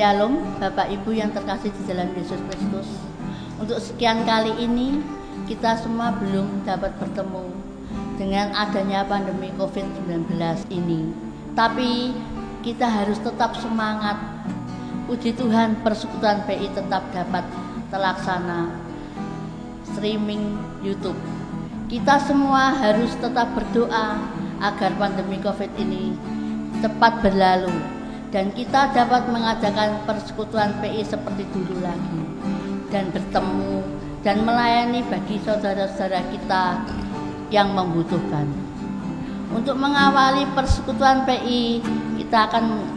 Shalom, Bapak Ibu yang terkasih di dalam Yesus Kristus. Untuk sekian kali ini, kita semua belum dapat bertemu dengan adanya pandemi COVID-19 ini. Tapi kita harus tetap semangat. Puji Tuhan, persekutuan PI tetap dapat terlaksana streaming YouTube. Kita semua harus tetap berdoa agar pandemi COVID ini cepat berlalu dan kita dapat mengadakan persekutuan PI seperti dulu lagi dan bertemu dan melayani bagi saudara-saudara kita yang membutuhkan. Untuk mengawali persekutuan PI, kita akan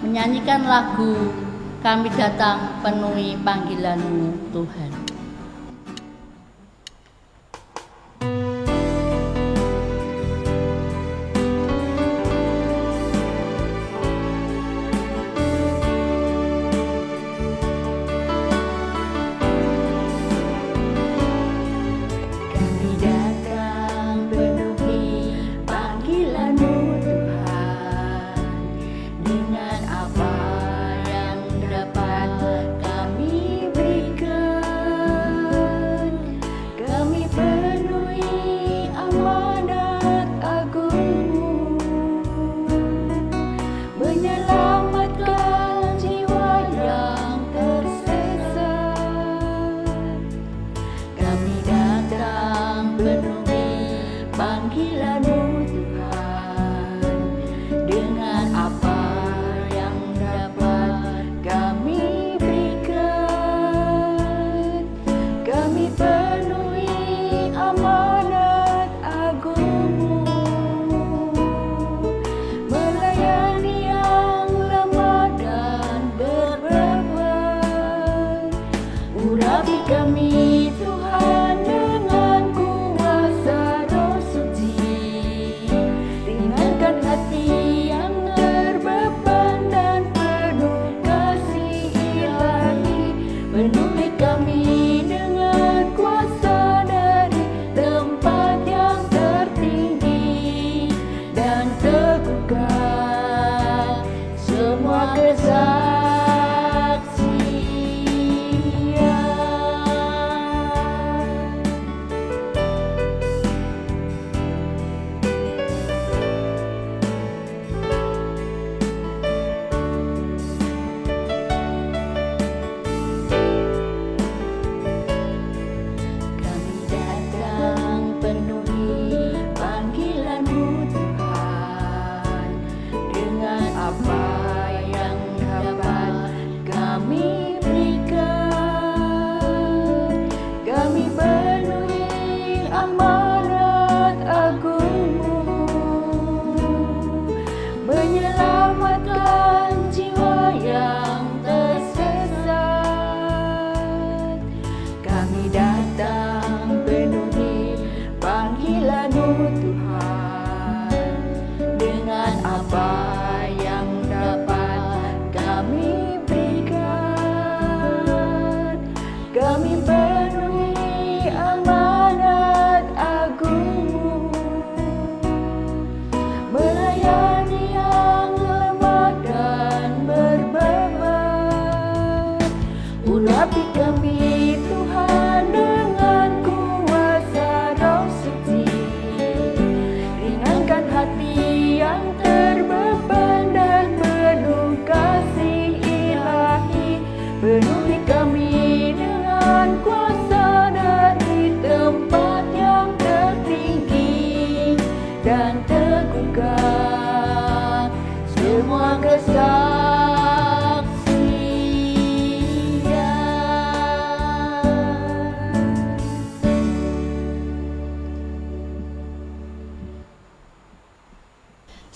menyanyikan lagu Kami Datang Penuhi Panggilan-Mu Tuhan.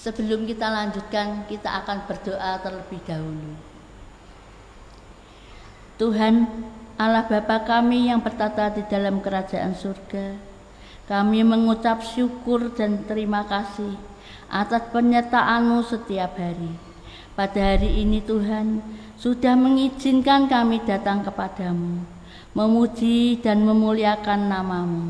Sebelum kita lanjutkan, kita akan berdoa terlebih dahulu. Tuhan, Allah Bapa kami yang bertata di dalam kerajaan surga, kami mengucap syukur dan terima kasih atas penyertaan-Mu setiap hari. Pada hari ini Tuhan, sudah mengizinkan kami datang kepadamu, memuji dan memuliakan nama-Mu.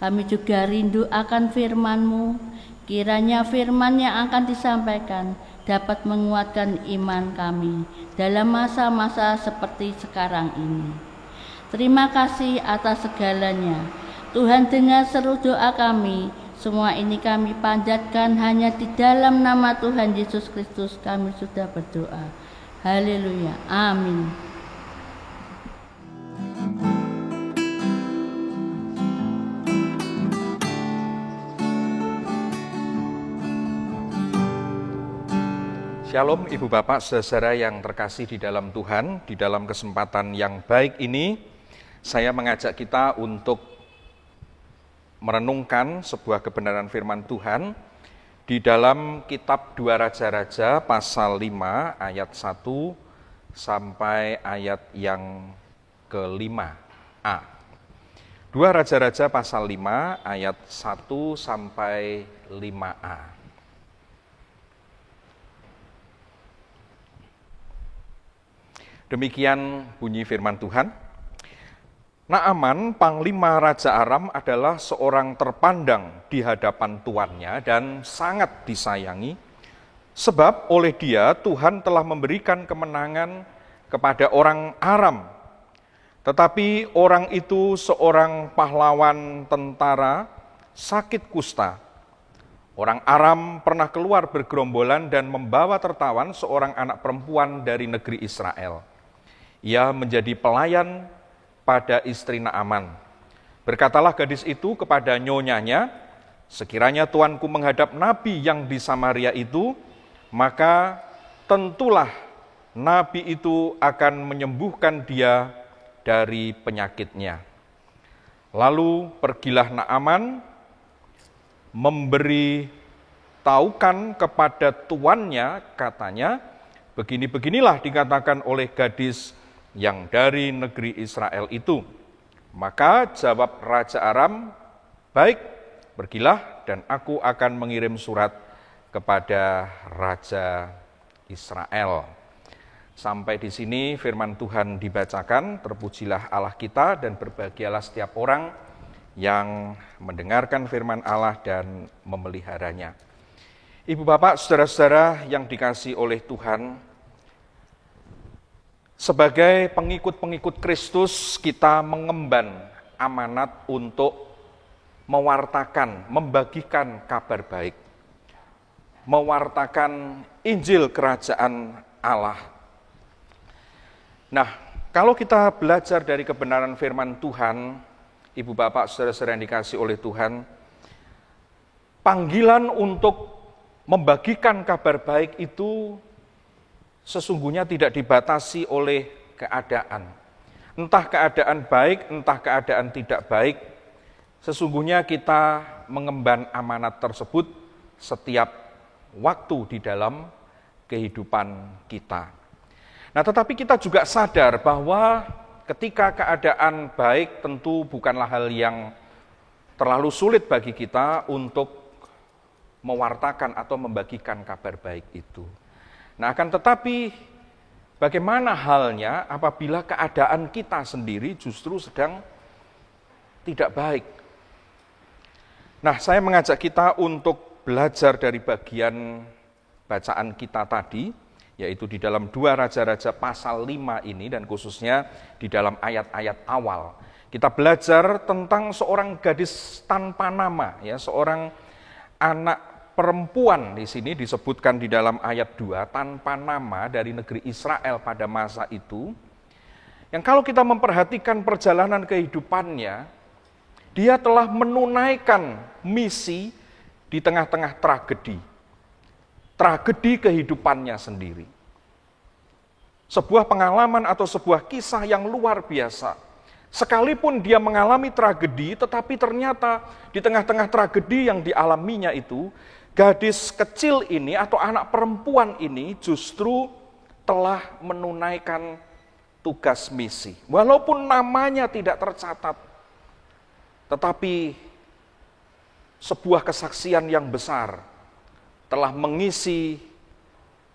Kami juga rindu akan firman-Mu. Kiranya firman yang akan disampaikan dapat menguatkan iman kami dalam masa-masa seperti sekarang ini. Terima kasih atas segalanya. Tuhan, dengar seru doa kami. Semua ini kami panjatkan hanya di dalam nama Tuhan Yesus Kristus kami sudah berdoa. Haleluya. Amin. Shalom Ibu Bapak, saudara yang terkasih di dalam Tuhan. Di dalam kesempatan yang baik ini, saya mengajak kita untuk merenungkan sebuah kebenaran firman Tuhan di dalam kitab 2 Raja-Raja pasal 5 ayat 1 sampai ayat yang ke-5a. 2 Raja-Raja pasal 5 ayat 1 sampai 5a. Demikian bunyi firman Tuhan. Naaman, panglima Raja Aram, adalah seorang terpandang di hadapan tuannya dan sangat disayangi, sebab oleh dia Tuhan telah memberikan kemenangan kepada orang Aram. Tetapi orang itu seorang pahlawan tentara sakit kusta. Orang Aram pernah keluar bergerombolan dan membawa tertawan seorang anak perempuan dari negeri Israel. Ia menjadi pelayan pada istri Naaman. Berkatalah gadis itu kepada nyonyanya, sekiranya tuanku menghadap nabi yang di Samaria itu, maka tentulah nabi itu akan menyembuhkan dia dari penyakitnya. Lalu pergilah Naaman, memberi taukan kepada tuannya, katanya, begini-beginilah dikatakan oleh gadis yang dari negeri Israel itu. Maka jawab Raja Aram, baik, pergilah dan aku akan mengirim surat kepada Raja Israel. Sampai di sini firman Tuhan dibacakan. Terpujilah Allah kita dan berbahagialah setiap orang yang mendengarkan firman Allah dan memeliharanya. Ibu Bapak, saudara-saudara yang dikasihi oleh Tuhan, sebagai pengikut-pengikut Kristus, kita mengemban amanat untuk mewartakan, membagikan kabar baik, mewartakan Injil Kerajaan Allah. Nah, kalau kita belajar dari kebenaran firman Tuhan, Ibu Bapak, saudara-saudara yang dikasihi oleh Tuhan, panggilan untuk membagikan kabar baik itu sesungguhnya tidak dibatasi oleh keadaan. Entah keadaan baik, entah keadaan tidak baik, sesungguhnya kita mengemban amanat tersebut setiap waktu di dalam kehidupan kita. Nah, tetapi kita juga sadar bahwa ketika keadaan baik tentu bukanlah hal yang terlalu sulit bagi kita untuk mewartakan atau membagikan kabar baik itu. Nah, akan tetapi bagaimana halnya apabila keadaan kita sendiri justru sedang tidak baik? Nah, saya mengajak kita untuk belajar dari bagian bacaan kita tadi, yaitu di dalam 2 Raja-Raja pasal 5 ini dan khususnya di dalam ayat-ayat awal. Kita belajar tentang seorang gadis tanpa nama, ya, seorang anak perempuan di sini disebutkan di dalam ayat 2, tanpa nama dari negeri Israel pada masa itu, yang kalau kita memperhatikan perjalanan kehidupannya, dia telah menunaikan misi di tengah-tengah tragedi kehidupannya sendiri. Sebuah pengalaman atau sebuah kisah yang luar biasa. Sekalipun dia mengalami tragedi, tetapi ternyata di tengah-tengah tragedi yang dialaminya itu, gadis kecil ini atau anak perempuan ini justru telah menunaikan tugas misi. Walaupun namanya tidak tercatat, tetapi sebuah kesaksian yang besar telah mengisi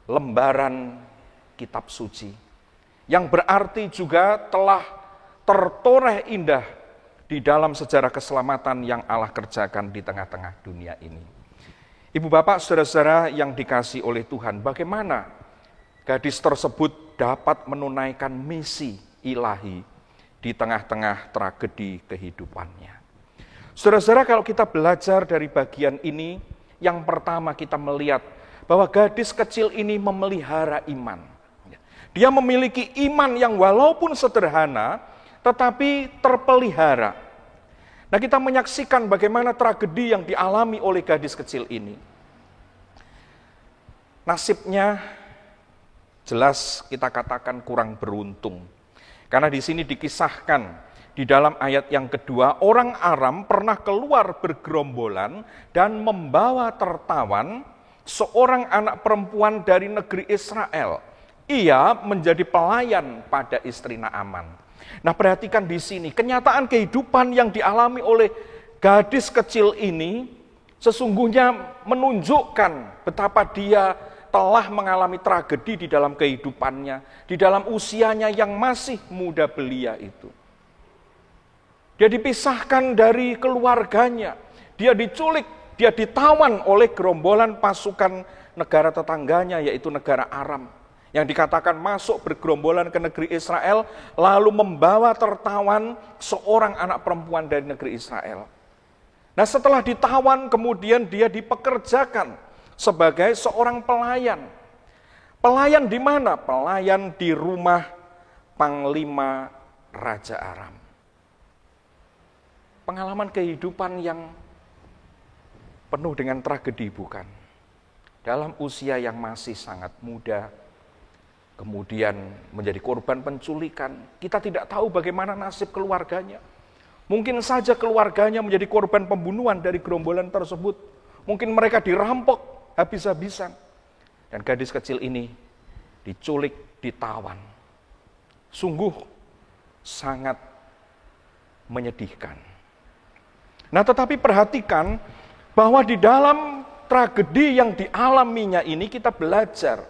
lembaran kitab suci, yang berarti juga telah tertoreh indah di dalam sejarah keselamatan yang Allah kerjakan di tengah-tengah dunia ini. Ibu bapak, saudara-saudara yang dikasihi oleh Tuhan, bagaimana gadis tersebut dapat menunaikan misi ilahi di tengah-tengah tragedi kehidupannya? Saudara-saudara, kalau kita belajar dari bagian ini, yang pertama kita melihat bahwa gadis kecil ini memelihara iman. Dia memiliki iman yang walaupun sederhana, tetapi terpelihara. Nah, kita menyaksikan bagaimana tragedi yang dialami oleh gadis kecil ini. Nasibnya jelas kita katakan kurang beruntung. Karena di sini dikisahkan di dalam ayat yang kedua, orang Aram pernah keluar bergerombolan dan membawa tertawan seorang anak perempuan dari negeri Israel. Ia menjadi pelayan pada istri Naaman. Nah, perhatikan di sini, kenyataan kehidupan yang dialami oleh gadis kecil ini sesungguhnya menunjukkan betapa dia telah mengalami tragedi di dalam kehidupannya, di dalam usianya yang masih muda belia itu. Dia dipisahkan dari keluarganya, dia diculik, dia ditawan oleh gerombolan pasukan negara tetangganya, yaitu negara Aram. Yang dikatakan masuk bergerombolan ke negeri Israel, lalu membawa tertawan seorang anak perempuan dari negeri Israel. Nah, setelah ditawan, kemudian dia dipekerjakan sebagai seorang pelayan. Pelayan di mana? Pelayan di rumah Panglima Raja Aram. Pengalaman kehidupan yang penuh dengan tragedi, bukan? Dalam usia yang masih sangat muda, kemudian menjadi korban penculikan. Kita tidak tahu bagaimana nasib keluarganya. Mungkin saja keluarganya menjadi korban pembunuhan dari gerombolan tersebut. Mungkin mereka dirampok habis-habisan. Dan gadis kecil ini diculik, ditawan. Sungguh sangat menyedihkan. Nah, tetapi perhatikan bahwa di dalam tragedi yang dialaminya ini kita belajar.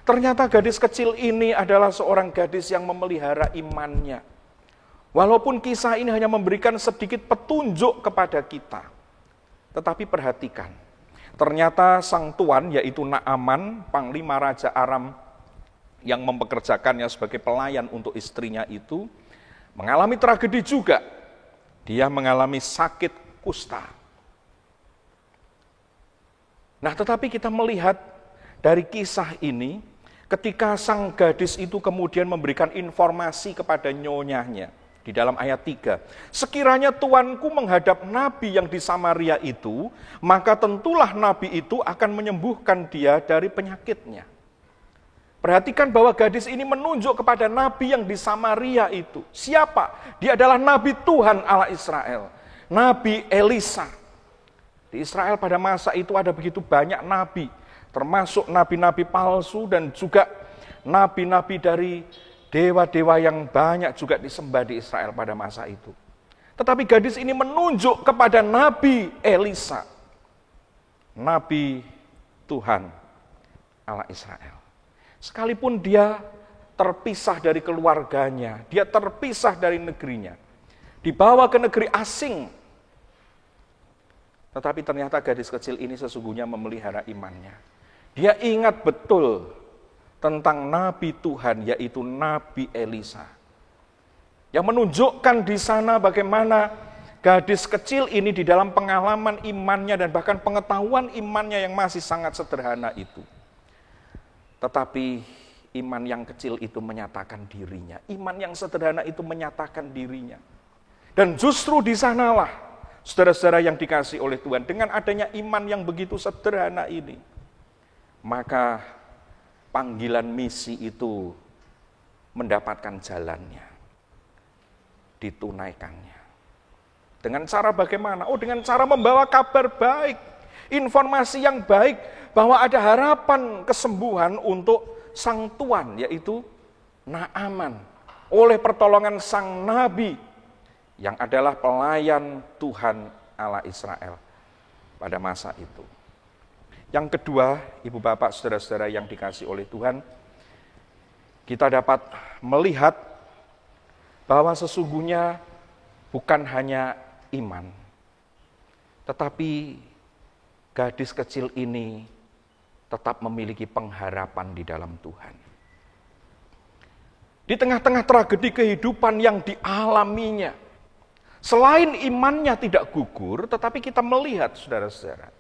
Ternyata gadis kecil ini adalah seorang gadis yang memelihara imannya. Walaupun kisah ini hanya memberikan sedikit petunjuk kepada kita. Tetapi perhatikan, ternyata sang tuan yaitu Naaman, Panglima Raja Aram yang mempekerjakannya sebagai pelayan untuk istrinya itu, mengalami tragedi juga. Dia mengalami sakit kusta. Nah, tetapi kita melihat dari kisah ini, ketika sang gadis itu kemudian memberikan informasi kepada nyonyahnya di dalam ayat 3. Sekiranya tuanku menghadap nabi yang di Samaria itu, maka tentulah nabi itu akan menyembuhkan dia dari penyakitnya. Perhatikan bahwa gadis ini menunjuk kepada nabi yang di Samaria itu. Siapa? Dia adalah nabi Tuhan Allah Israel, Nabi Elisa. Di Israel pada masa itu ada begitu banyak nabi, termasuk nabi-nabi palsu dan juga nabi-nabi dari dewa-dewa yang banyak juga disembah di Israel pada masa itu. Tetapi gadis ini menunjuk kepada Nabi Elisa, Nabi Tuhan Allah Israel. Sekalipun dia terpisah dari keluarganya, dia terpisah dari negerinya, dibawa ke negeri asing, tetapi ternyata gadis kecil ini sesungguhnya memelihara imannya. Dia ingat betul tentang Nabi Tuhan, yaitu Nabi Elisa, yang menunjukkan di sana bagaimana gadis kecil ini di dalam pengalaman imannya dan bahkan pengetahuan imannya yang masih sangat sederhana itu. Tetapi iman yang kecil itu menyatakan dirinya, iman yang sederhana itu menyatakan dirinya. Dan justru di sanalah, saudara-saudara yang dikasihi oleh Tuhan, dengan adanya iman yang begitu sederhana ini, maka panggilan misi itu mendapatkan jalannya, ditunaikannya. Dengan cara bagaimana? Dengan cara membawa kabar baik, informasi yang baik, bahwa ada harapan kesembuhan untuk sang tuan, yaitu Naaman, oleh pertolongan sang nabi, yang adalah pelayan Tuhan Allah Israel pada masa itu. Yang kedua, ibu bapak, saudara-saudara yang dikasihi oleh Tuhan, kita dapat melihat bahwa gadis kecil ini tetap memiliki pengharapan di dalam Tuhan. Di tengah-tengah tragedi kehidupan yang dialaminya, selain imannya tidak gugur, tetapi kita melihat, saudara-saudara,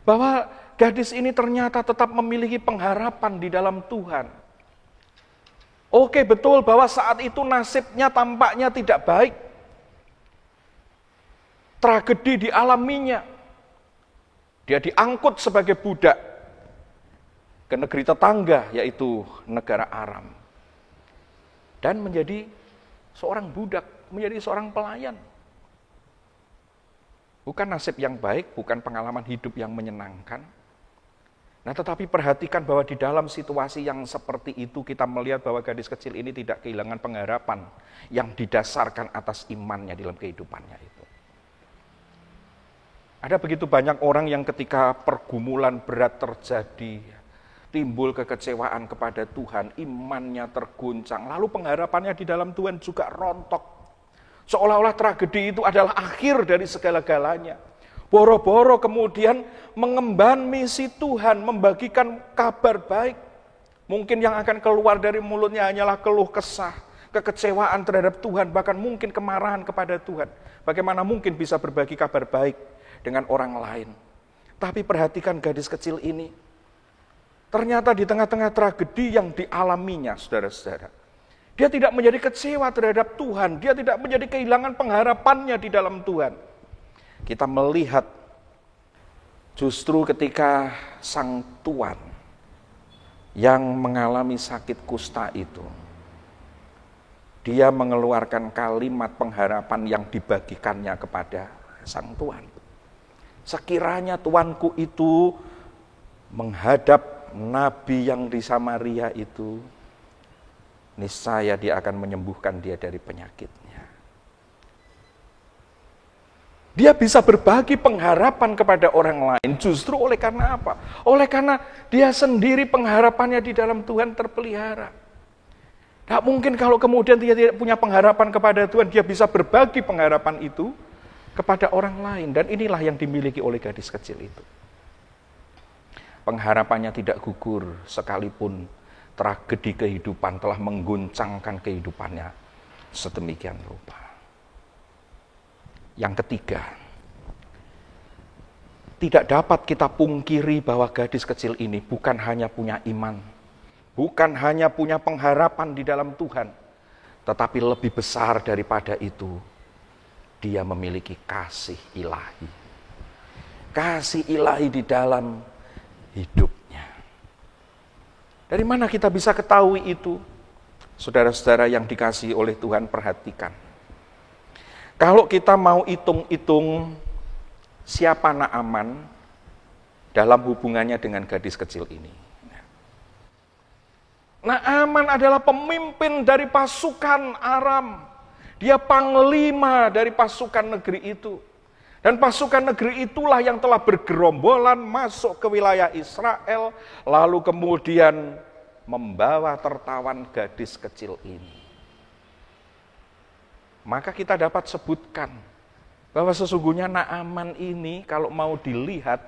bahwa gadis ini ternyata tetap memiliki pengharapan di dalam Tuhan. Oke, betul bahwa saat itu nasibnya tampaknya tidak baik. Tragedi dialaminya. Dia diangkut sebagai budak ke negeri tetangga, yaitu negara Aram. Dan menjadi seorang budak, menjadi seorang pelayan. Bukan nasib yang baik, bukan pengalaman hidup yang menyenangkan. Nah, tetapi perhatikan bahwa di dalam situasi yang seperti itu kita melihat bahwa gadis kecil ini tidak kehilangan pengharapan yang didasarkan atas imannya dalam kehidupannya itu. Ada begitu banyak orang yang ketika pergumulan berat terjadi, timbul kekecewaan kepada Tuhan, imannya terguncang, lalu pengharapannya di dalam Tuhan juga rontok. Seolah-olah tragedi itu adalah akhir dari segala-galanya. Boro-boro kemudian mengemban misi Tuhan, membagikan kabar baik. Mungkin yang akan keluar dari mulutnya hanyalah keluh kesah, kekecewaan terhadap Tuhan, bahkan mungkin kemarahan kepada Tuhan. Bagaimana mungkin bisa berbagi kabar baik dengan orang lain? Tapi perhatikan gadis kecil ini. Ternyata di tengah-tengah tragedi yang dialaminya, saudara-saudara, dia tidak menjadi kecewa terhadap Tuhan, dia tidak menjadi kehilangan pengharapannya di dalam Tuhan. Kita melihat justru ketika sang tuan yang mengalami sakit kusta itu, dia mengeluarkan kalimat pengharapan yang dibagikannya kepada sang tuan. Sekiranya tuanku itu menghadap nabi yang di Samaria itu, niscaya dia akan menyembuhkan dia dari penyakitnya. Dia bisa berbagi pengharapan kepada orang lain justru oleh karena apa? Oleh karena dia sendiri pengharapannya di dalam Tuhan terpelihara. Tak mungkin kalau kemudian dia tidak punya pengharapan kepada Tuhan, dia bisa berbagi pengharapan itu kepada orang lain. Dan inilah yang dimiliki oleh gadis kecil itu. Pengharapannya tidak gugur sekalipun tragedi kehidupan telah mengguncangkan kehidupannya sedemikian rupa. Yang ketiga, tidak dapat kita pungkiri bahwa gadis kecil ini bukan hanya punya iman, bukan hanya punya pengharapan di dalam Tuhan, tetapi lebih besar daripada itu, dia memiliki kasih ilahi. Kasih ilahi di dalam hidupnya. Dari mana kita bisa ketahui itu? Saudara-saudara yang dikasihi oleh Tuhan, perhatikan. Kalau kita mau hitung-hitung siapa Naaman dalam hubungannya dengan gadis kecil ini. Naaman adalah pemimpin dari pasukan Aram. Dia panglima dari pasukan negeri itu. Dan pasukan negeri itulah yang telah bergerombolan masuk ke wilayah Israel, lalu kemudian membawa tertawan gadis kecil ini. Maka kita dapat sebutkan bahwa sesungguhnya Naaman ini kalau mau dilihat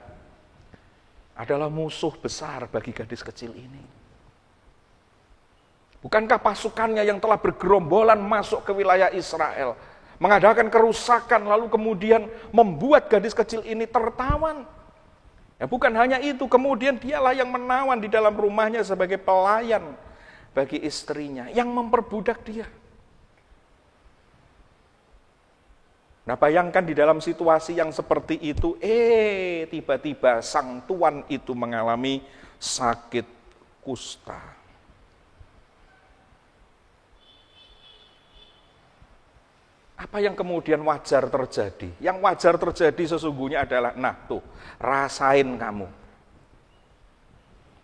adalah musuh besar bagi gadis kecil ini. Bukankah pasukannya yang telah bergerombolan masuk ke wilayah Israel mengadakan kerusakan, lalu kemudian membuat gadis kecil ini tertawan. Ya, bukan hanya itu, kemudian dialah yang menawan di dalam rumahnya sebagai pelayan bagi istrinya, yang memperbudak dia. Nah, bayangkan di dalam situasi yang seperti itu, tiba-tiba sang tuan itu mengalami sakit kusta. Apa yang kemudian wajar terjadi? Yang wajar terjadi sesungguhnya adalah, nah tuh, rasain kamu.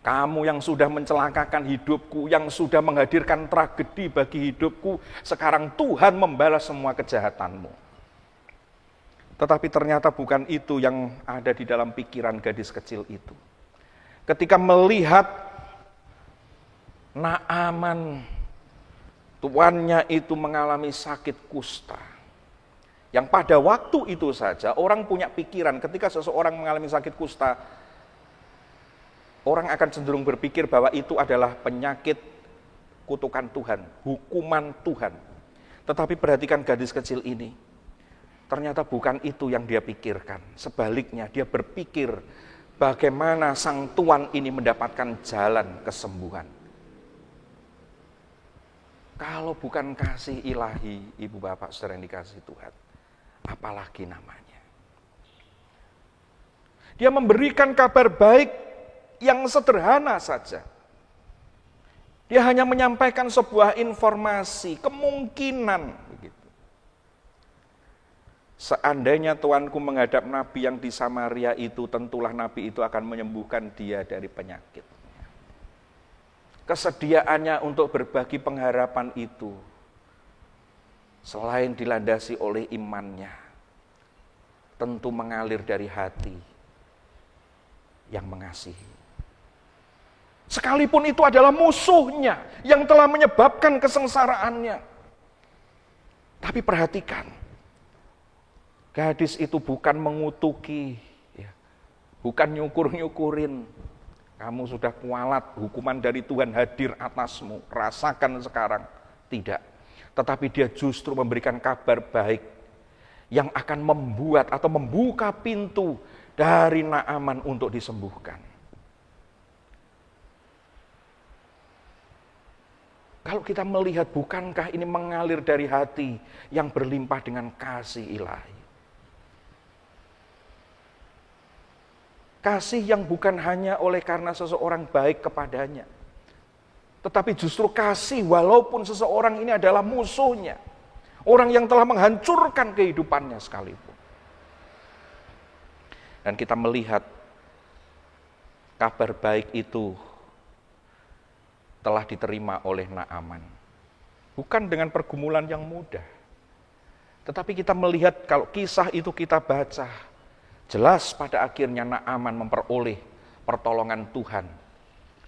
Kamu yang sudah mencelakakan hidupku, yang sudah menghadirkan tragedi bagi hidupku, sekarang Tuhan membalas semua kejahatanmu. Tetapi ternyata bukan itu yang ada di dalam pikiran gadis kecil itu. Ketika melihat Naaman, tuannya itu mengalami sakit kusta, Yang pada waktu itu saja orang punya pikiran ketika seseorang mengalami sakit kusta, orang akan cenderung berpikir bahwa itu adalah penyakit kutukan Tuhan, hukuman Tuhan. Tetapi perhatikan gadis kecil ini, ternyata bukan itu yang dia pikirkan. Sebaliknya dia berpikir bagaimana sang Tuan ini mendapatkan jalan kesembuhan. Kalau bukan kasih ilahi, ibu bapak saudara yang dikasihi Tuhan, apalagi namanya. Dia memberikan kabar baik yang sederhana saja. Dia hanya menyampaikan sebuah informasi, kemungkinan. Begitu. Seandainya tuanku menghadap nabi yang di Samaria itu, tentulah nabi itu akan menyembuhkan dia dari penyakit. Kesediaannya untuk berbagi pengharapan itu, selain dilandasi oleh imannya, tentu mengalir dari hati yang mengasihi. Sekalipun itu adalah musuhnya yang telah menyebabkan kesengsaraannya. Tapi perhatikan, gadis itu bukan mengutuki, bukan nyukur-nyukurin. Kamu sudah kualat, hukuman dari Tuhan hadir atasmu, rasakan sekarang. Tidak. Tetapi dia justru memberikan kabar baik yang akan membuat atau membuka pintu dari Naaman untuk disembuhkan. Kalau kita melihat, bukankah ini mengalir dari hati yang berlimpah dengan kasih ilahi? Kasih yang bukan hanya oleh karena seseorang baik kepadanya, tetapi justru kasih walaupun seseorang ini adalah musuhnya. Orang yang telah menghancurkan kehidupannya sekalipun. Dan kita melihat kabar baik itu telah diterima oleh Naaman. Bukan dengan pergumulan yang mudah. Tetapi kita melihat kalau kisah itu kita baca, jelas pada akhirnya Naaman memperoleh pertolongan Tuhan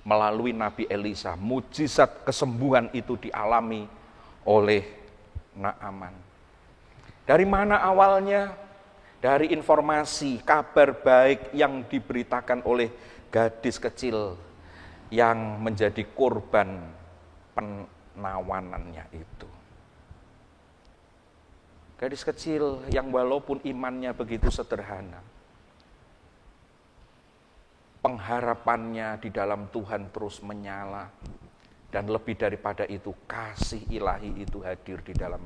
melalui Nabi Elisa. Mujizat kesembuhan itu dialami oleh Naaman. Dari mana awalnya? Dari informasi, kabar baik yang diberitakan oleh gadis kecil yang menjadi korban penawanannya itu. Gadis kecil yang walaupun imannya begitu sederhana, pengharapannya di dalam Tuhan terus menyala, dan lebih daripada itu kasih ilahi itu hadir di dalam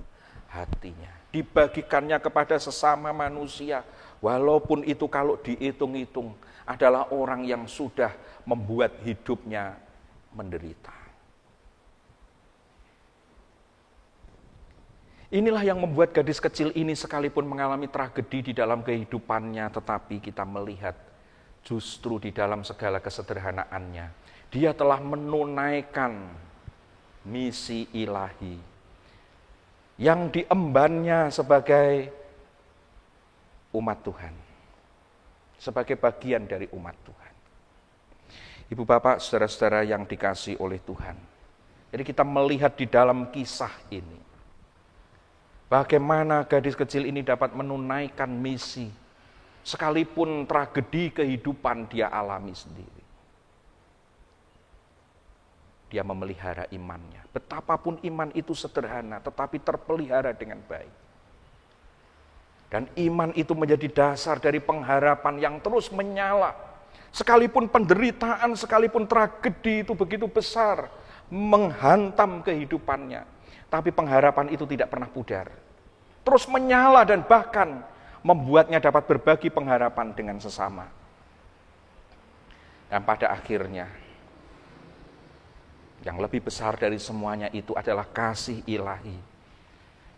hatinya. Dibagikannya kepada sesama manusia, walaupun itu kalau dihitung-hitung adalah orang yang sudah membuat hidupnya menderita. Inilah yang membuat gadis kecil ini sekalipun mengalami tragedi di dalam kehidupannya, tetapi kita melihat justru di dalam segala kesederhanaannya, dia telah menunaikan misi ilahi yang diembannya sebagai umat Tuhan, sebagai bagian dari umat Tuhan. Ibu bapak, saudara-saudara yang dikasihi oleh Tuhan. Jadi kita melihat di dalam kisah ini, bagaimana gadis kecil ini dapat menunaikan misi, sekalipun tragedi kehidupan dia alami sendiri. Dia memelihara imannya. Betapapun iman itu sederhana, tetapi terpelihara dengan baik. Dan iman itu menjadi dasar dari pengharapan yang terus menyala. Sekalipun penderitaan, sekalipun tragedi itu begitu besar, menghantam kehidupannya. Tapi pengharapan itu tidak pernah pudar. Terus menyala dan bahkan membuatnya dapat berbagi pengharapan dengan sesama. Dan pada akhirnya, yang lebih besar dari semuanya itu adalah kasih ilahi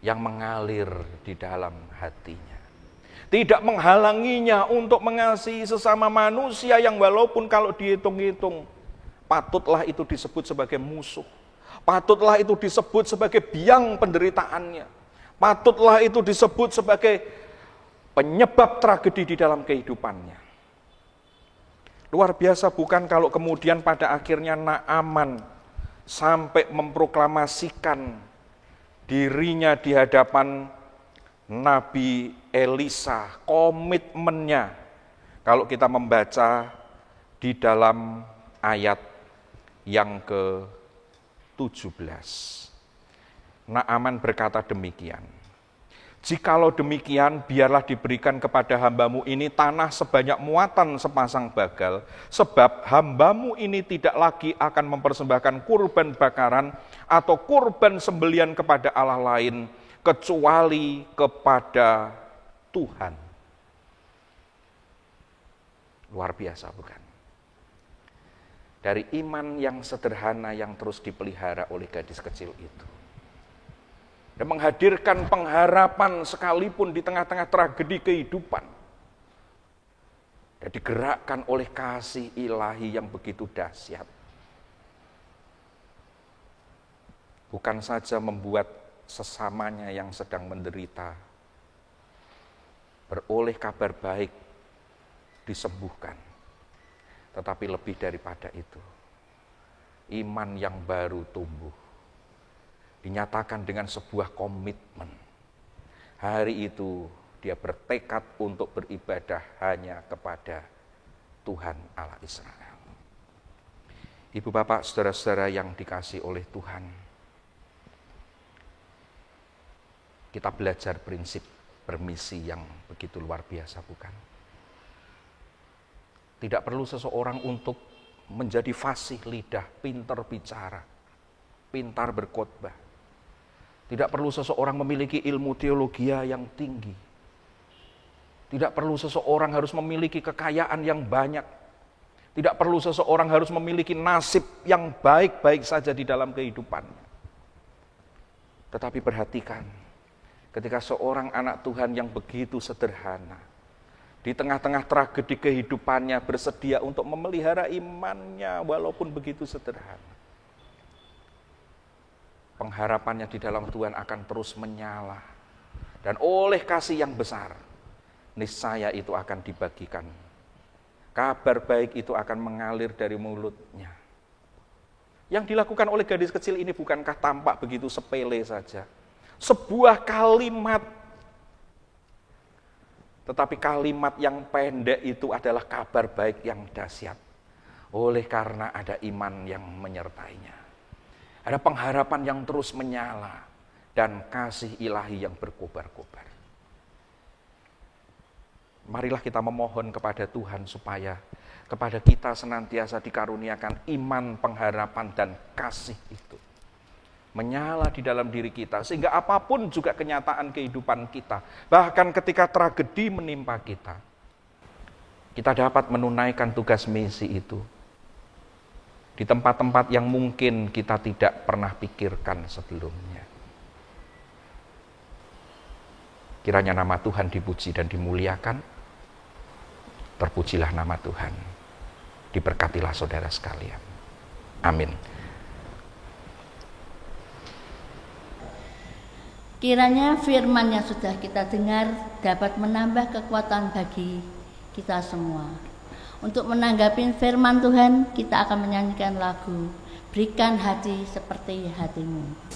yang mengalir di dalam hatinya. Tidak menghalanginya untuk mengasihi sesama manusia yang walaupun kalau dihitung-hitung, patutlah itu disebut sebagai musuh. Patutlah itu disebut sebagai biang penderitaannya. Patutlah itu disebut sebagai penyebab tragedi di dalam kehidupannya. Luar biasa bukan kalau kemudian pada akhirnya Naaman sampai memproklamasikan dirinya di hadapan Nabi Elisa, komitmennya, kalau kita membaca di dalam ayat yang ke-17. Naaman berkata demikian, "Jikalau demikian, biarlah diberikan kepada hambamu ini tanah sebanyak muatan sepasang bagal, sebab hambamu ini tidak lagi akan mempersembahkan kurban bakaran atau kurban sembelian kepada Allah lain, kecuali kepada Tuhan." Luar biasa, bukan? Dari iman yang sederhana yang terus dipelihara oleh gadis kecil itu, dan menghadirkan pengharapan sekalipun di tengah-tengah tragedi kehidupan, dan digerakkan oleh kasih ilahi yang begitu dahsyat. Bukan saja membuat sesamanya yang sedang menderita beroleh kabar baik, disembuhkan, tetapi lebih daripada itu, iman yang baru tumbuh, dinyatakan dengan sebuah komitmen. Hari itu dia bertekad untuk beribadah hanya kepada Tuhan Allah Israel. Ibu bapak, saudara-saudara yang dikasihi oleh Tuhan, kita belajar prinsip bermisi yang begitu luar biasa, bukan? Tidak perlu seseorang untuk menjadi fasih lidah, pintar bicara, pintar berkhotbah. Tidak perlu seseorang memiliki ilmu teologi yang tinggi. Tidak perlu seseorang harus memiliki kekayaan yang banyak. Tidak perlu seseorang harus memiliki nasib yang baik-baik saja di dalam kehidupannya. Tetapi perhatikan, ketika seorang anak Tuhan yang begitu sederhana, di tengah-tengah tragedi kehidupannya bersedia untuk memelihara imannya walaupun begitu sederhana, pengharapannya di dalam Tuhan akan terus menyala. Dan oleh kasih yang besar, niscaya itu akan dibagikan. Kabar baik itu akan mengalir dari mulutnya. Yang dilakukan oleh gadis kecil ini bukankah tampak begitu sepele saja? Sebuah kalimat, tetapi kalimat yang pendek itu adalah kabar baik yang dahsyat. Oleh karena ada iman yang menyertainya, ada pengharapan yang terus menyala, dan kasih ilahi yang berkobar-kobar. Marilah kita memohon kepada Tuhan supaya kepada kita senantiasa dikaruniakan iman, pengharapan, dan kasih itu menyala di dalam diri kita, sehingga apapun juga kenyataan kehidupan kita, bahkan ketika tragedi menimpa kita, kita dapat menunaikan tugas misi itu di tempat-tempat yang mungkin kita tidak pernah pikirkan sebelumnya. Kiranya nama Tuhan dipuji dan dimuliakan. Terpujilah nama Tuhan. Diberkatilah saudara sekalian. Amin. Kiranya firman yang sudah kita dengar dapat menambah kekuatan bagi kita semua. Untuk menanggapi firman Tuhan, kita akan menyanyikan lagu "Berikan Hati Seperti Hatimu".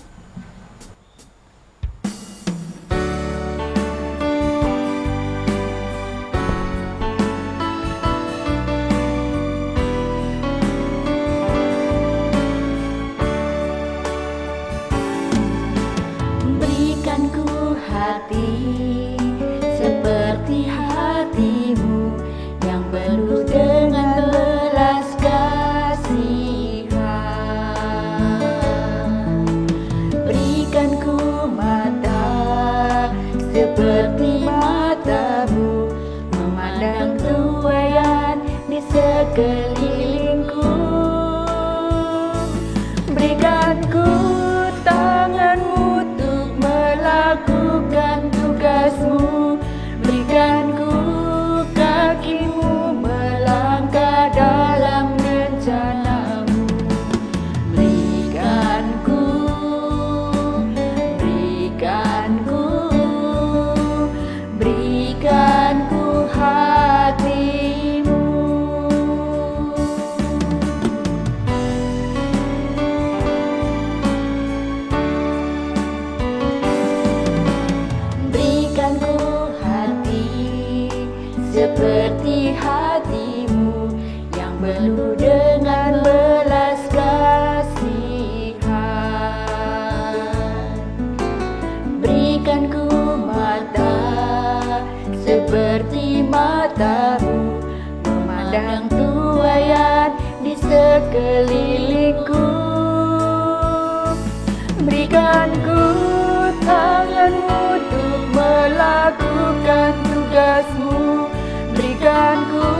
Seperti hatimu yang penuh dengan belas kasihan. Berikanku mata seperti matamu, memandang tuaian di sekelilingku. Berikanku tanganmu untuk melakukan tugasmu. Berikanku kakimu melangkah dalam rencanamu. Berikanku hatimu. seperti hatimu yang penuh dengan belas kasihan. Berikan ku mata seperti matamu, memandang tuaian di sekelilingku. Berikan ku tanganmu untuk melakukan tugasmu. Berikan ku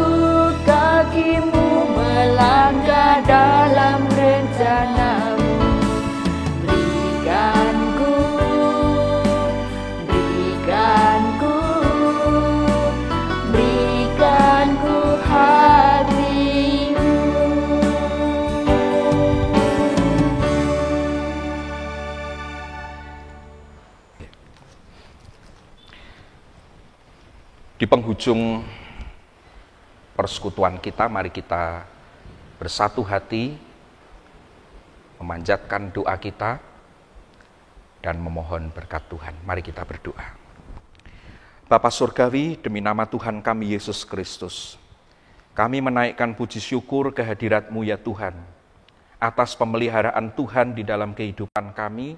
kakimu melangkah dalam rencanamu. Berikan ku hatimu. Di penghujung persekutuan kita, mari kita bersatu hati, memanjatkan doa kita, dan memohon berkat Tuhan. Mari kita berdoa. Bapa Surgawi, demi nama Tuhan kami Yesus Kristus, kami menaikkan puji syukur kehadirat-Mu ya Tuhan, atas pemeliharaan Tuhan di dalam kehidupan kami,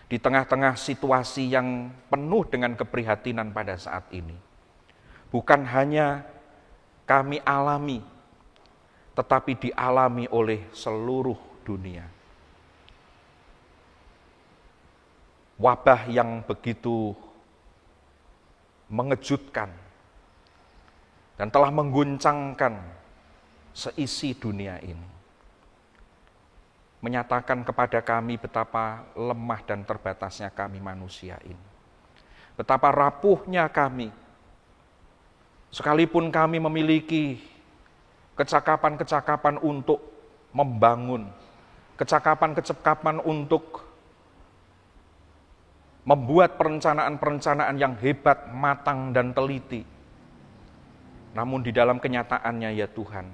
di tengah-tengah situasi yang penuh dengan keprihatinan pada saat ini. Bukan hanya kami alami, tetapi dialami oleh seluruh dunia. Wabah yang begitu mengejutkan dan telah mengguncangkan seisi dunia ini, menyatakan kepada kami betapa lemah dan terbatasnya kami manusia ini. Betapa rapuhnya kami, sekalipun kami memiliki kecakapan-kecakapan untuk membangun, kecakapan-kecakapan untuk membuat perencanaan-perencanaan yang hebat, matang, dan teliti. Namun di dalam kenyataannya ya Tuhan,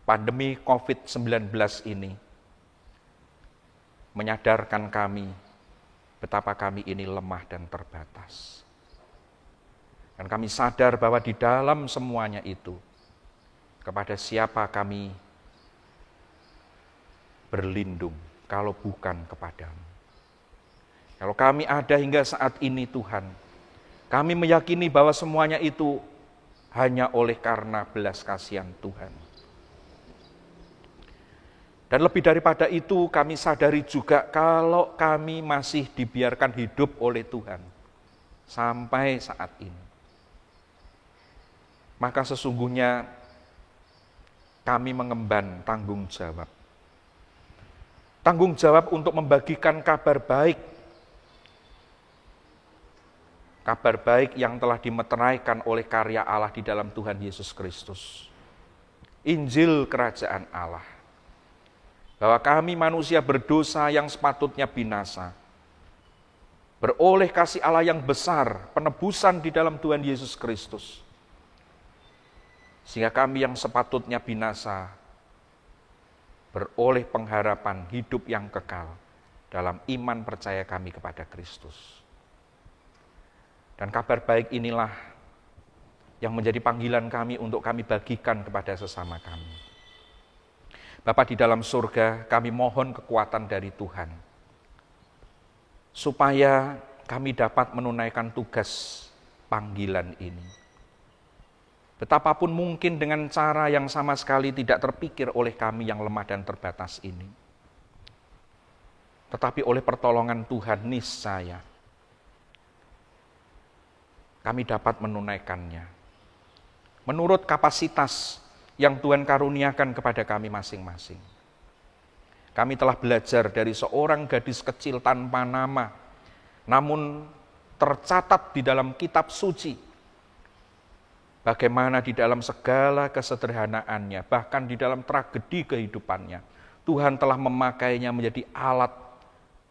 pandemi COVID-19 ini menyadarkan kami betapa kami ini lemah dan terbatas. Dan kami sadar bahwa di dalam semuanya itu, kepada siapa kami berlindung kalau bukan kepadamu. Kalau kami ada hingga saat ini Tuhan, kami meyakini bahwa semuanya itu hanya oleh karena belas kasihan Tuhan. Dan lebih daripada itu kami sadari juga kalau kami masih dibiarkan hidup oleh Tuhan sampai saat ini, maka sesungguhnya kami mengemban tanggung jawab. Tanggung jawab untuk membagikan kabar baik. Kabar baik yang telah dimeteraikan oleh karya Allah di dalam Tuhan Yesus Kristus. Injil Kerajaan Allah. Bahwa kami manusia berdosa yang sepatutnya binasa, beroleh kasih Allah yang besar, penebusan di dalam Tuhan Yesus Kristus. Sehingga kami yang sepatutnya binasa, beroleh pengharapan hidup yang kekal dalam iman percaya kami kepada Kristus. Dan kabar baik inilah yang menjadi panggilan kami untuk kami bagikan kepada sesama kami. Bapa di dalam surga, kami mohon kekuatan dari Tuhan, supaya kami dapat menunaikan tugas panggilan ini. Betapapun mungkin dengan cara yang sama sekali tidak terpikir oleh kami yang lemah dan terbatas ini. Tetapi oleh pertolongan Tuhan niscaya kami dapat menunaikannya menurut kapasitas yang Tuhan karuniakan kepada kami masing-masing. Kami telah belajar dari seorang gadis kecil tanpa nama, namun tercatat di dalam kitab suci, bagaimana di dalam segala kesederhanaannya, bahkan di dalam tragedi kehidupannya, Tuhan telah memakainya menjadi alat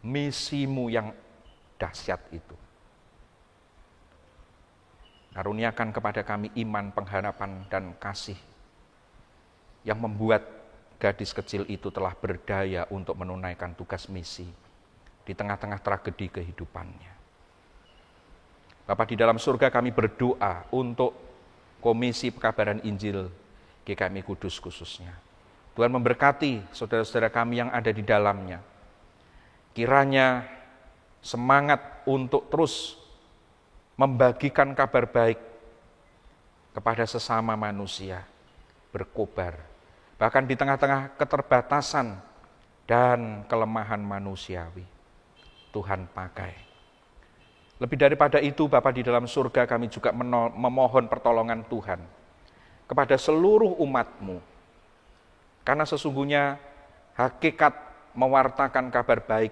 misimu yang dahsyat itu. Karuniakan kepada kami iman, pengharapan, dan kasih yang membuat gadis kecil itu telah berdaya untuk menunaikan tugas misi di tengah-tengah tragedi kehidupannya. Bapa di dalam surga, kami berdoa untuk Komisi Pekabaran Injil GKMI Kudus khususnya. Tuhan memberkati saudara-saudara kami yang ada di dalamnya. Kiranya semangat untuk terus membagikan kabar baik kepada sesama manusia berkobar. Bahkan di tengah-tengah keterbatasan dan kelemahan manusiawi, Tuhan pakai. Lebih daripada itu, Bapa di dalam surga, kami juga memohon pertolongan Tuhan kepada seluruh umat-Mu. Karena sesungguhnya hakikat mewartakan kabar baik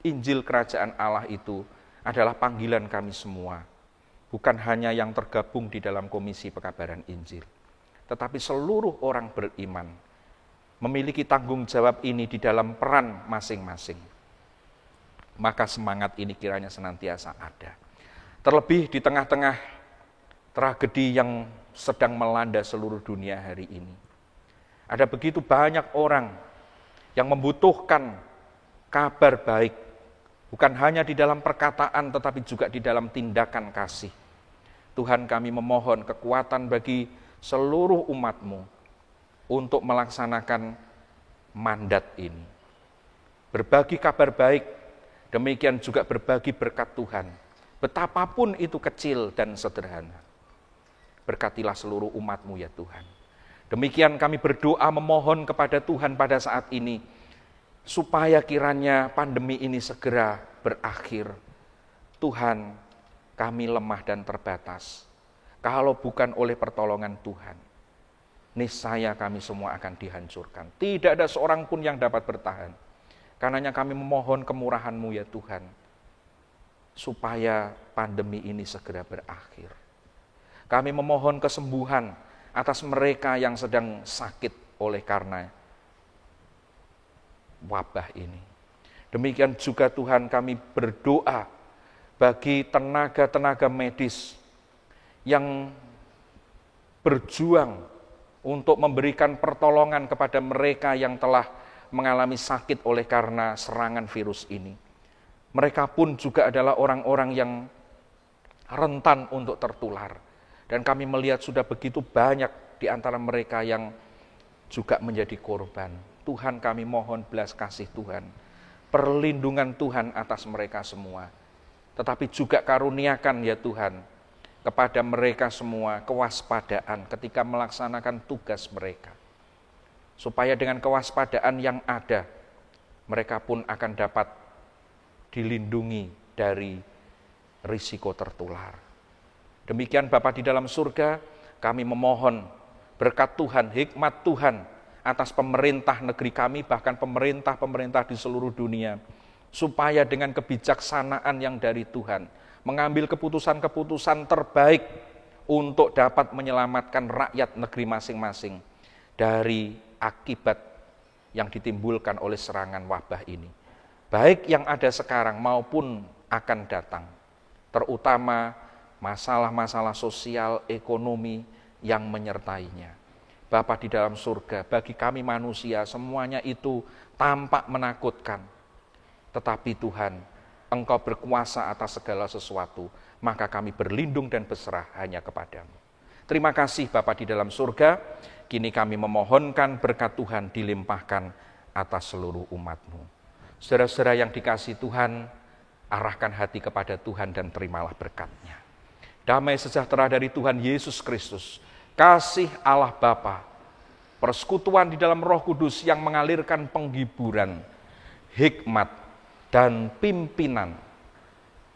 Injil Kerajaan Allah itu adalah panggilan kami semua. Bukan hanya yang tergabung di dalam Komisi Pekabaran Injil, tetapi seluruh orang beriman memiliki tanggung jawab ini di dalam peran masing-masing. Maka semangat ini kiranya senantiasa ada. Terlebih di tengah-tengah tragedi yang sedang melanda seluruh dunia hari ini. Ada begitu banyak orang yang membutuhkan kabar baik, bukan hanya di dalam perkataan tetapi juga di dalam tindakan kasih. Tuhan, kami memohon kekuatan bagi seluruh umat-Mu untuk melaksanakan mandat ini. Berbagi kabar baik, demikian juga berbagi berkat Tuhan. Betapapun itu kecil dan sederhana. Berkatilah seluruh umat-Mu ya Tuhan. Demikian kami berdoa memohon kepada Tuhan pada saat ini, supaya kiranya pandemi ini segera berakhir. Tuhan, kami lemah dan terbatas. Kalau bukan oleh pertolongan Tuhan, niscaya kami semua akan dihancurkan. Tidak ada seorang pun yang dapat bertahan. Karenanya kami memohon kemurahan-Mu ya Tuhan, supaya pandemi ini segera berakhir. Kami memohon kesembuhan atas mereka yang sedang sakit oleh karena wabah ini. Demikian juga Tuhan, kami berdoa bagi tenaga-tenaga medis yang berjuang untuk memberikan pertolongan kepada mereka yang telah mengalami sakit oleh karena serangan virus ini. Mereka pun juga adalah orang-orang yang rentan untuk tertular. Dan kami melihat sudah begitu banyak di antara mereka yang juga menjadi korban. Tuhan, kami mohon belas kasih Tuhan, perlindungan Tuhan atas mereka semua. Tetapi juga karuniakan ya Tuhan, kepada mereka semua kewaspadaan ketika melaksanakan tugas mereka. Supaya dengan kewaspadaan yang ada, mereka pun akan dapat dilindungi dari risiko tertular. Demikian Bapa di dalam surga, kami memohon berkat Tuhan, hikmat Tuhan atas pemerintah negeri kami, bahkan pemerintah-pemerintah di seluruh dunia, supaya dengan kebijaksanaan yang dari Tuhan, mengambil keputusan-keputusan terbaik untuk dapat menyelamatkan rakyat negeri masing-masing dari akibat yang ditimbulkan oleh serangan wabah ini. Baik yang ada sekarang maupun akan datang, terutama masalah-masalah sosial, ekonomi yang menyertainya. Bapa di dalam surga, bagi kami manusia semuanya itu tampak menakutkan. Tetapi Tuhan, Engkau berkuasa atas segala sesuatu, maka kami berlindung dan berserah hanya kepadamu. Terima kasih Bapa di dalam surga, kini kami memohonkan berkat Tuhan dilimpahkan atas seluruh umat-Mu. Saudara-saudara yang dikasihi Tuhan, arahkan hati kepada Tuhan dan terimalah berkat-Nya. Damai sejahtera dari Tuhan Yesus Kristus, kasih Allah Bapa, persekutuan di dalam Roh Kudus yang mengalirkan penghiburan, hikmat, dan pimpinan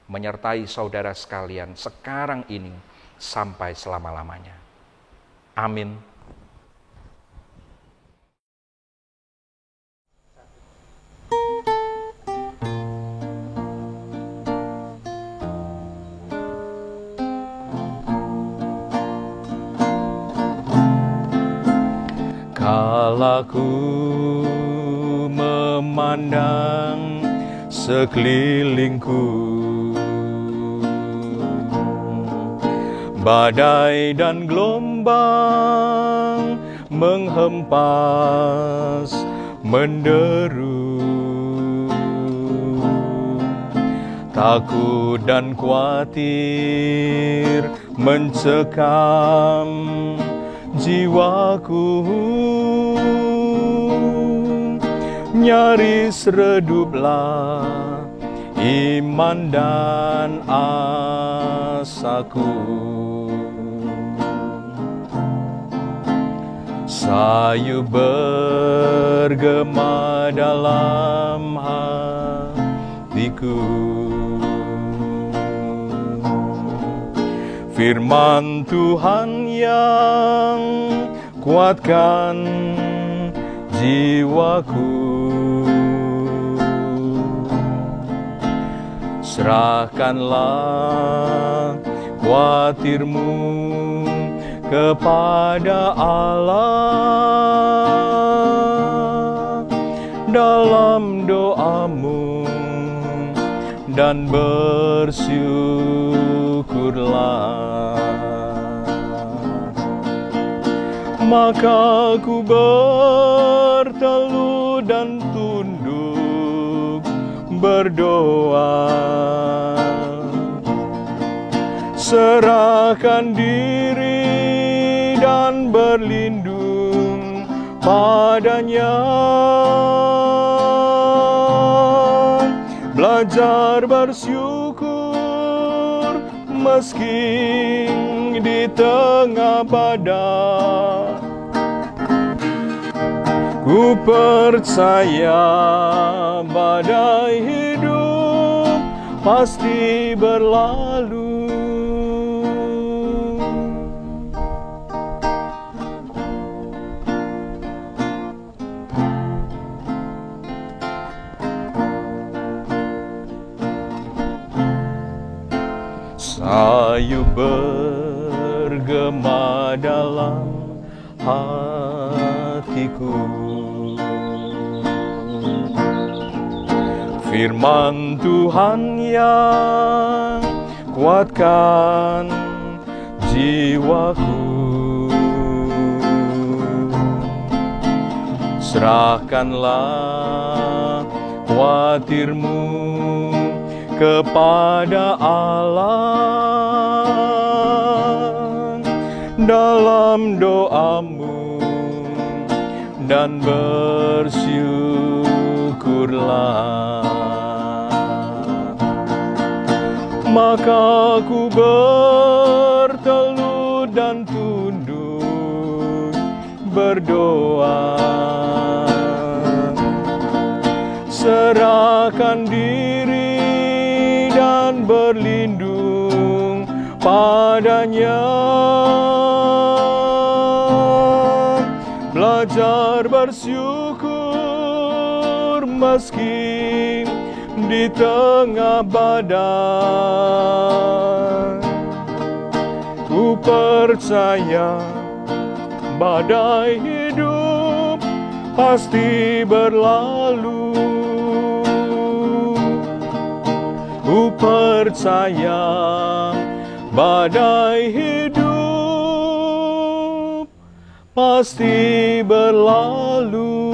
menyertai saudara sekalian sekarang ini sampai selama-lamanya. Amin. Kalaku memandang sekelilingku, badai dan gelombang menghempas, menderu, takut dan khawatir mencekam jiwaku. Nyaris reduplah iman dan asaku. Sayu bergema dalam hatiku. Firman Tuhan yang kuatkan jiwaku. Serahkanlah khawatirmu kepada Allah dalam doamu dan bersyukurlah. Maka ku berteluh dan tunduk berdoa, serahkan diri dan berlindung padanya. Belajar bersyukur meski di tengah badai. Ku percaya badai hidup pasti berlalu. Sayu bergema dalam hatiku. Firman Tuhan yang kuatkan jiwaku. Serahkanlah khawatirmu kepada Allah dalam doamu dan bersyukurlah. Maka ku berteluh dan tunduk berdoa, serahkan diri dan berlindung padanya. Belajar bersyukur meski di tengah badai. Ku percaya badai hidup pasti berlalu. Ku percaya badai hidup pasti berlalu.